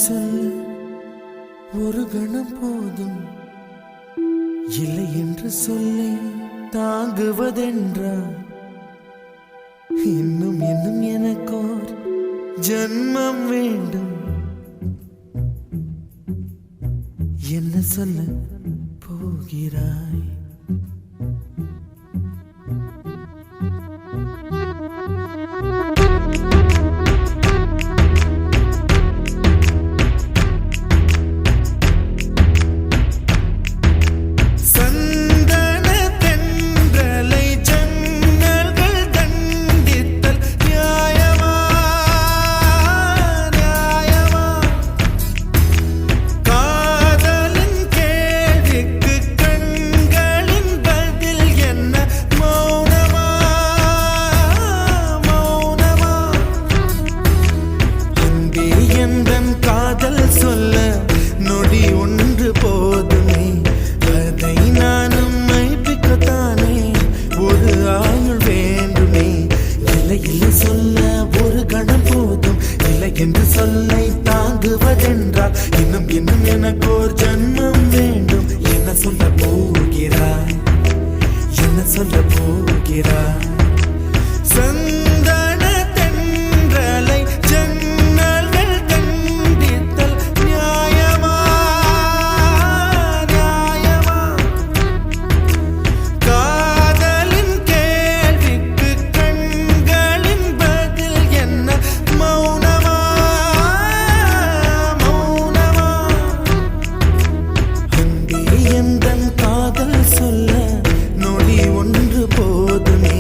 சொல்ல ஒரு கணம் போதும், இல்லை என்று சொல்லை தாங்குவதென்றா? இன்னும் இன்னும் எனக்கோர் ஜன்மம் வேண்டும். என்ன சொல்ல போகிறாய்? என்று சொல்லை தாங்குவதென்றால் இன்னும் இன்னும் எனக்கோர் ஜன்மம் வேண்டும். என்ன சொல்ல போகிறாய்? என்ன சொல்ல போகிறாய்? சந்தன தென்றலை ஜன்னல்கள் கண்டித்தல் நியாயமா? நியாயமா? காதலின் கேள்விக்கு கண்களின் பதில் என்ன? மௌனமா? மௌனமா? அன்பே எந்தன் காதல் சொல்ல நொடி ஒன்று போதுமே,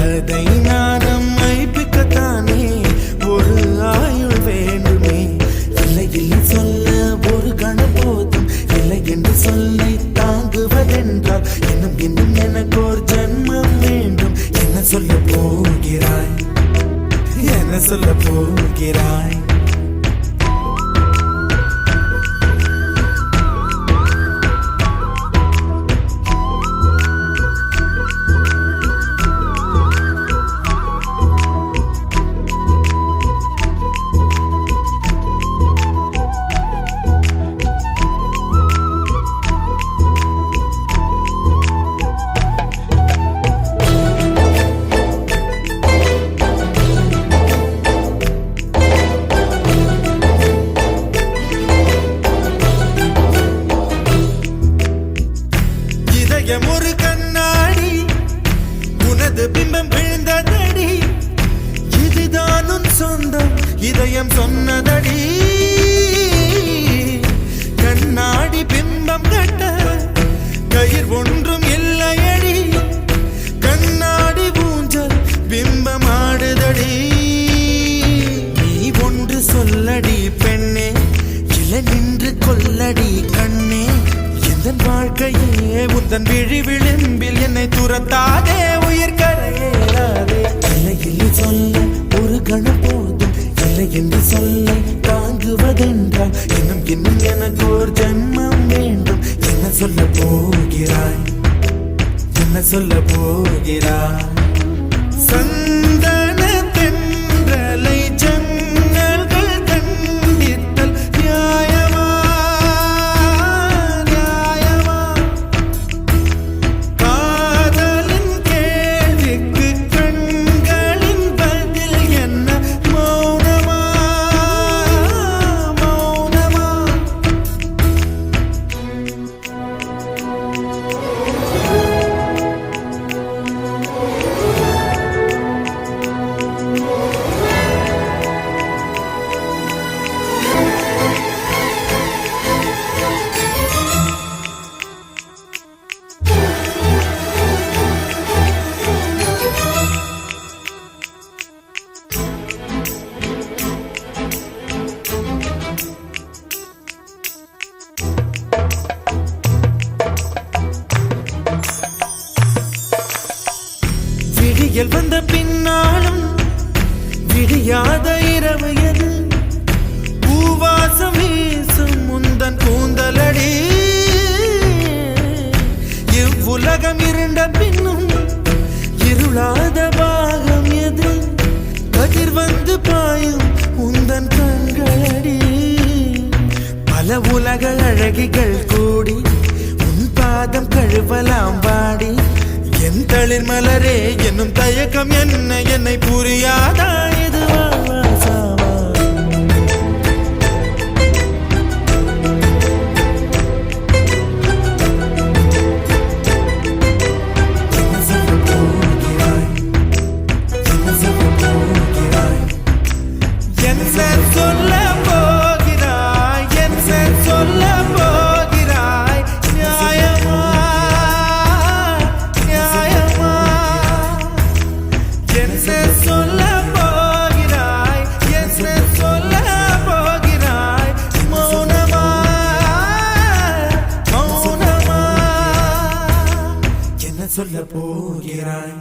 அதை நானும் மைப்பிக்கத்தானே ஒரு ஆயுள் வேண்டுமே. இல்லை இல்லை சொல்ல ஒரு கணம் போதும், இல்லை என்று சொல்லை தாங்குவதென்றால் இன்னும் இன்னும் எனக்கோர் ஜன்மம் வேண்டும். என்ன சொல்ல போகிறாய்? என்ன சொல்ல போகிறாய்? ஒரு கண்ணாடி உனது பிம்பம் விழுந்ததடி, இதுதான் உன் சொந்தம் இதயம் சொன்னதடி. கண்ணாடி பிம்பம் கட்ட கயிர் ஒன்றும் இல்லையடி, கண்ணாடி ஊஞ்சல் பிம்பம் ஆடுதடி. நீ ஒன்று சொல்லடி பெண்ணே, இலை நின்று கொல்லடி கண்ணே. என் வாழ்க்கையே உந்தன் விழி விளிம்பில் என்னை துரத்தாதே, உயிர் கரையேறாதே. இல்லை இல்லை சொல்ல ஒரு கணம் போதும், இல்லை என்று சொல்லை தாங்குவதென்றால் இன்னும் இன்னும் எனக்கு ஒரு ஜன்மம் வேண்டும். என்ன சொல்ல போகிறாய்? என்ன சொல்ல போகிறாய்? சந்தன தென்றலை ஜன்னல்கள் கண்டித்தல் நியாயமா? விடியல் வந்த பின்னாலும் விடியாத இரவு எது? பூவாசம் வீசும் முந்தன் கூந்தலடி. இவ்வுலகம் இருண்ட பின்னும் இருளாத பாகம் எது? கதிர் வந்து பாயும் உந்தன் கண்களடி. பல உலக அழகிகள் கூடி உன் பாதம் கழுவலாம் வாடி என் தளிர் மலரே என்னும் தயக்கம் என்ன என்னை புரியாதா இது சாவா சொல்ல போகிறாய் என்ன சொல்ல போகிறாய் நியாயமா நியாயமா என்ன சொல்ல போகிறாய் என்ன சொல்ல போகிறாய் மௌனமா மௌனமா என்ன சொல்ல போகிறாய்